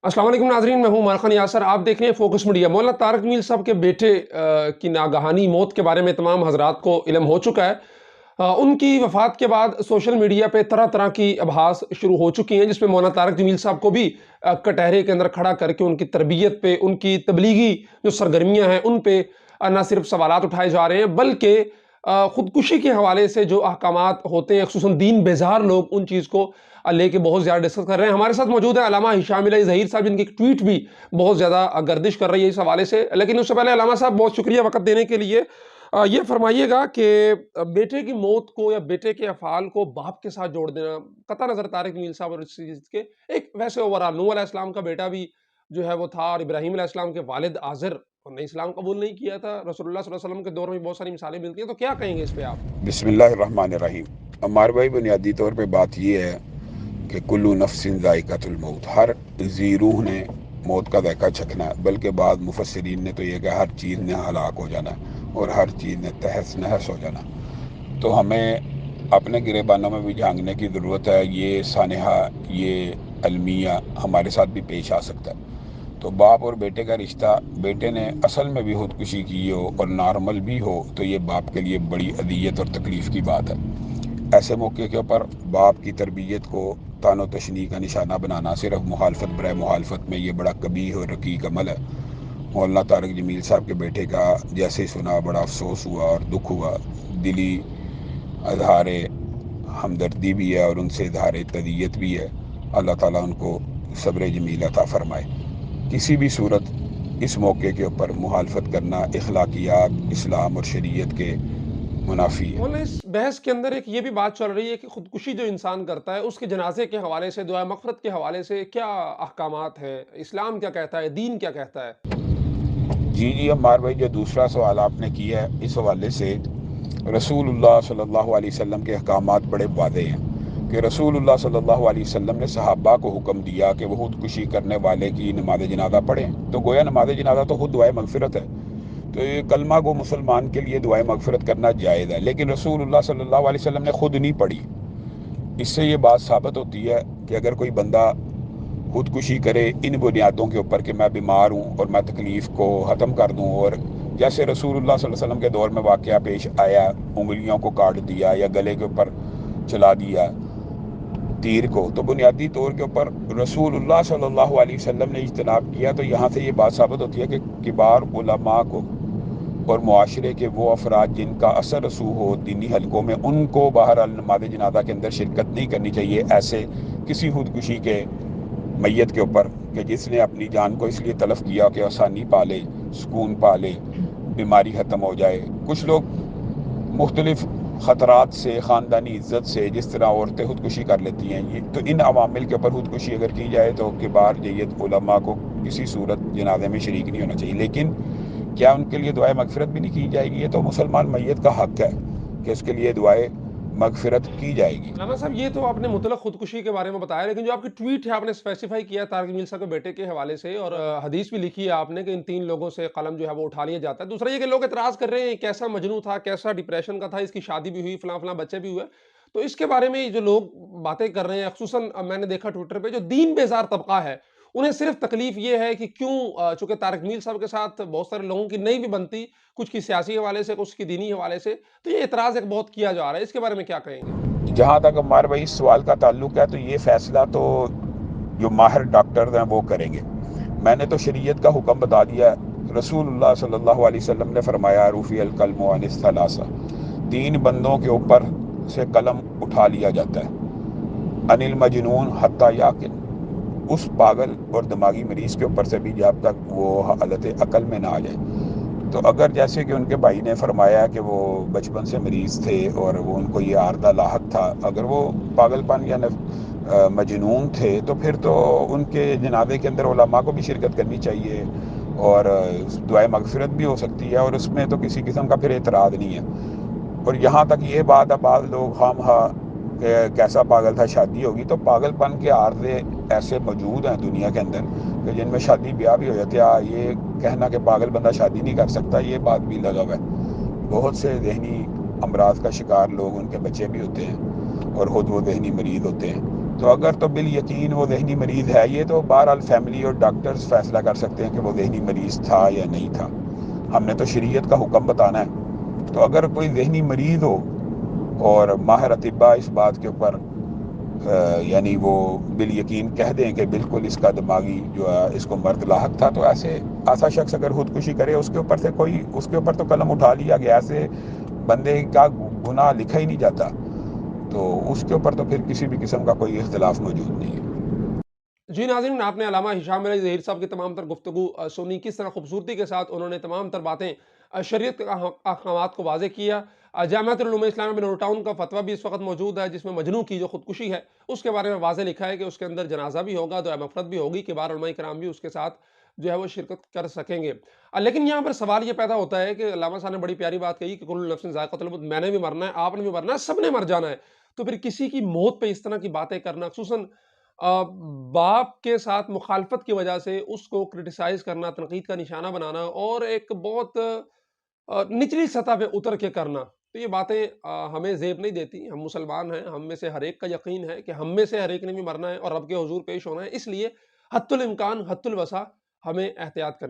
अस्सलाम वालेकुम नाज़रीन, मैं हूं उमर खान यासर। आप देख रहे हैं फोकस मीडिया। मौलाना तारक मीर साहब के बेटे की नागहानी मौत के बारे में तमाम हजरात को इल्म हो चुका है। उनकी वफ़ात के बाद सोशल मीडिया पे तरह तरह की अबहास शुरू हो चुकी हैं, जिसमें मौलाना तारक जमील साहब को भी कटहरे के अंदर खड़ा करके उनकी तरबियत पे, उनकी तबलीगी जो सरगर्मियाँ हैं उन पे ना सिर्फ सवालात उठाए जा रहे हैं, बल्कि खुदकुशी के हवाले से जो अहकामात होते हैं, खुसूसन दीन बेजार लोग उन चीज़ को लेके बहुत ज़्यादा डिस्कस कर रहे हैं। हमारे साथ मौजूद है अल्लामा हिशाम इलाही ज़हीर साहब, जिनकी एक ट्वीट भी बहुत ज़्यादा गर्दिश कर रही है इस हवाले से। लेकिन उससे पहले अल्लामा साहब, बहुत शुक्रिया वक़्त देने के लिए। ये फरमाइएगा कि बेटे की मौत को या बेटे के अफ़ाल को बाप के साथ जोड़ देना, कतई नज़र तारिक मीर साहब और इस चीज़ के एक वैसे ओवरऑल नूह अलैहिस्सलाम का बेटा भी जो है वो था, और इब्राहीम अलैहिस्सलाम के वालिद आज़र उन्होंने इस्लाम कबूल नहीं किया था। रसूलुल्लाह सल्लल्लाहु अलैहि वसल्लम के दौर में बहुत सारी मिसालें मिलती हैं, तो क्या कहेंगे इस पे आप? बिस्मिल्लाहिर्रहमानिर्रहीम। अम्मार भाई, बुनियादी तौर पे बात ये है कि कुल्लु नफ्सिन ज़ाइक़ातुल मौत, हर जी रूह ने मौत का जायका चखना है। बल्कि बाद मुफस्सिरीन ने तो ये कहा हर चीज़ ने हलाक हो जाना और हर चीज़ ने तहस नहस हो जाना। तो हमें अपने गिरेबानों में भी झांकने की ज़रूरत है। ये सानहा, ये अलमिया हमारे साथ भी पेश आ सकता है। तो बाप और बेटे का रिश्ता, बेटे ने असल में भी खुदकुशी की हो और नॉर्मल भी हो, तो ये बाप के लिए बड़ी अदियत और तकलीफ़ की बात है। ऐसे मौके के ऊपर बाप की तरबियत को तानो तशनी का निशाना बनाना, सिर्फ मुखालफत बराए मुखालफत में, ये बड़ा कबीह और रकीक अमल है। मौलाना तारक जमील साहब के बेटे का जैसे ही सुना बड़ा अफसोस हुआ और दुख हुआ। दिली इज़हार हमदर्दी भी है और उनसे इज़हार तदियत भी है। अल्लाह ताला उनको सब्र जमील अता फ़रमाए। किसी भी सूरत इस मौके के ऊपर मुखालफत करना अखलाकियात, इस्लाम और शरीयत के मुनाफी है। मौलाना, इस बहस के अंदर एक ये भी बात चल रही है कि खुदकुशी जो इंसान करता है, उसके जनाजे के हवाले से, दुआ मग़फ़िरत के हवाले से क्या अहकामात हैं? इस्लाम क्या कहता है? दीन क्या कहता है? जी जी, अम्मार भाई, जो दूसरा सवाल आपने किया है इस हवाले से, रसूलुल्लाह सल्लल्लाहु अलैहि वसल्लम के अहकामात बड़े वाज़ेह हैं कि रसूलुल्लाह सल्लल्लाहु अलैहि वसल्लम ने सहाबा को हुक्म दिया कि वो खुदकुशी करने वाले की नमाज जनाजा पढ़ें। तो गोया नमाज जनाजा तो खुद दुआए मगफिरत है। तो ये कलमा गो मुसलमान के लिए दुआए मगफिरत करना जायज़ है, लेकिन रसूलुल्लाह सल्लल्लाहु अलैहि वसल्लम ने खुद नहीं पढ़ी। इससे ये बात साबित होती है कि अगर कोई बंदा खुदकुशी करे इन बुनियादों के ऊपर कि मैं बीमार हूँ और मैं तकलीफ़ को ख़त्म कर दूँ, और जैसे रसूलुल्लाह सल्लल्लाहु अलैहि वसल्लम के दौर में वाक़या पेश आया, उंगलियों को काट दिया या गले के ऊपर चला दिया तीर को, तो बुनियादी तौर के ऊपर रसूलुल्लाह सल्लल्लाहु अलैहि वसल्लम ने इज्तनाब किया। तो यहाँ से ये बात साबित होती है कि किबार उलमा को और मुआशरे के वो अफराद जिनका असर रसूख हो दीनी हलकों में, उनको बहरहाल नमाज जनाजा के अंदर शिरकत नहीं करनी चाहिए ऐसे किसी खुदकुशी के मैयत के ऊपर कि जिसने अपनी जान को इसलिए तलफ किया कि आसानी पाले, सुकून पाले, बीमारी ख़त्म हो जाए। कुछ लोग मुख्तलिफ ख़तरात से, ख़ानदानी इज़्ज़त से, जिस तरह औरतें खुदकुशी कर लेती हैं, ये तो इन अवामिल के ऊपर खुदकुशी अगर की जाए तो किबार जय्यद उलमा को किसी सूरत जनाजे में शरीक नहीं होना चाहिए। लेकिन क्या उनके लिए दुआए मगफिरत भी नहीं की जाएगी? ये तो मुसलमान मैयत का हक़ है कि उसके लिए दुआए मगफिरत की जाएगी। अल्लामा साहब, ये तो आपने मुतलक खुदकुशी के बारे में बताया, लेकिन जो आपकी ट्वीट है आपने स्पेसिफाई किया तारक जमील साहब के बेटे के हवाले से, और हदीस भी लिखी है आपने कि इन 3 लोगों से कलम जो है वो उठा लिया जाता है। दूसरा ये कि लोग एतराज़ कर रहे हैं, कैसा मजनू था, कैसा डिप्रेशन का था, इसकी शादी भी हुई, फलां-फलां बच्चे भी हुए। तो इसके बारे में जो लोग बातें कर रहे हैं, ख़ुसूसन मैंने देखा ट्विटर पे जो दीन बेज़ार तबका है, उन्हें सिर्फ़ तकलीफ़ ये है कि क्यों चूँकि तारक जमील साहब के साथ बहुत सारे लोगों की नहीं भी बनती, कुछ की सियासी हवाले से, कुछ की दीनी हवाले से, तो ये एतराज़ एक बहुत किया जा रहा है। इसके बारे में क्या कहेंगे? जहाँ तक हमारे भाई इस सवाल का ताल्लुक है, तो ये फ़ैसला तो जो माहिर डॉक्टर हैं वो करेंगे। मैंने तो शरीयत का हुक्म बता दिया है। रसूलुल्लाह सल्लल्लाहु अलैहि वसल्लम ने फरमाया रूफ़ी अल कलमु अनिस सलासा, 3 बंदों के ऊपर से कलम उठा लिया जाता है। अनिल मजनून हत्ता याकिल, उस पागल और दिमागी मरीज़ के ऊपर से भी जब तक वो हालत अकल में ना आ जाए। तो अगर जैसे कि उनके भाई ने फरमाया कि वो बचपन से मरीज़ थे और वो उनको ये आर्दा लाहक था, अगर वो पागलपन या मजनून थे, तो फिर तो उनके जनाजे के अंदर उलमा को भी शिरकत करनी चाहिए और दुआए मगफिरत भी हो सकती है, और उसमें तो किसी किस्म का फिर एतराज़ नहीं है। और यहाँ तक ये बात, अब बाद लोग खामखा कैसा पागल था, शादी होगी, तो पागलपन के आर्ज़े ऐसे मौजूद हैं दुनिया के अंदर कि जिनमें शादी ब्याह भी हो जाते हैं। ये कहना कि पागल बंदा शादी नहीं कर सकता, ये बात भी लगव है। बहुत से जहनी अमराज का शिकार लोग, उनके बच्चे भी होते हैं और ख़ुद वो जहनी मरीज़ होते हैं। تو اگر تو بال یقین وہ ذہنی مریض ہے، یہ تو بہرحال فیملی اور ڈاکٹرز فیصلہ کر سکتے ہیں کہ وہ ذہنی مریض تھا یا نہیں تھا، ہم نے تو شریعت کا حکم بتانا ہے۔ تو اگر کوئی ذہنی مریض ہو اور ماہر اطباء اس بات کے اوپر یعنی وہ بال یقین کہہ دیں کہ بالکل اس کا دماغی جو ہے اس کو مرض لاحق تھا، تو ایسا شخص اگر خودکشی کرے اس کے اوپر تو قلم اٹھا لیا گیا، ایسے بندے کا گناہ لکھا ہی نہیں جاتا، تو اس کے اوپر تو پھر کسی بھی قسم کا کوئی اختلاف موجود نہیں ہے۔ جی ناظرین، آپ نے علامہ ہشام علی ظہیر صاحب کی تمام تر گفتگو سنی، کس طرح خوبصورتی کے ساتھ انہوں نے تمام تر باتیں شریعت کے احکامات کو واضح کیا۔ جامعۃ العلوم اسلامیہ بنور ٹاؤن کا فتویٰ بھی اس وقت موجود ہے، جس میں مجنوں کی جو خودکشی ہے اس کے بارے میں واضح لکھا ہے کہ اس کے اندر جنازہ بھی ہوگا، دعائے مغفرت بھی ہوگی، کبار علماء کرام بھی اس کے ساتھ جو ہے وہ شرکت کر سکیں گے۔ لیکن یہاں پر سوال یہ پیدا ہوتا ہے کہ علامہ صاحب نے بڑی پیاری بات کہی کہ کل نفس ذائقۃ الموت، میں نے بھی مرنا ہے، آپ نے بھی مرنا ہے، سب نے مر جانا ہے۔ تو پھر کسی کی موت پہ اس طرح کی باتیں کرنا، خصوصاً باپ کے ساتھ مخالفت کی وجہ سے اس کو کرٹیسائز کرنا، تنقید کا نشانہ بنانا اور ایک بہت نچلی سطح پہ اتر کے کرنا، تو یہ باتیں ہمیں زیب نہیں دیتی۔ ہم مسلمان ہیں، ہم میں سے ہر ایک کا یقین ہے کہ ہم میں سے ہر ایک نے بھی مرنا ہے اور رب کے حضور پیش ہونا ہے، اس لیے حتی الامکان حتی الوسع ہمیں احتیاط کرنی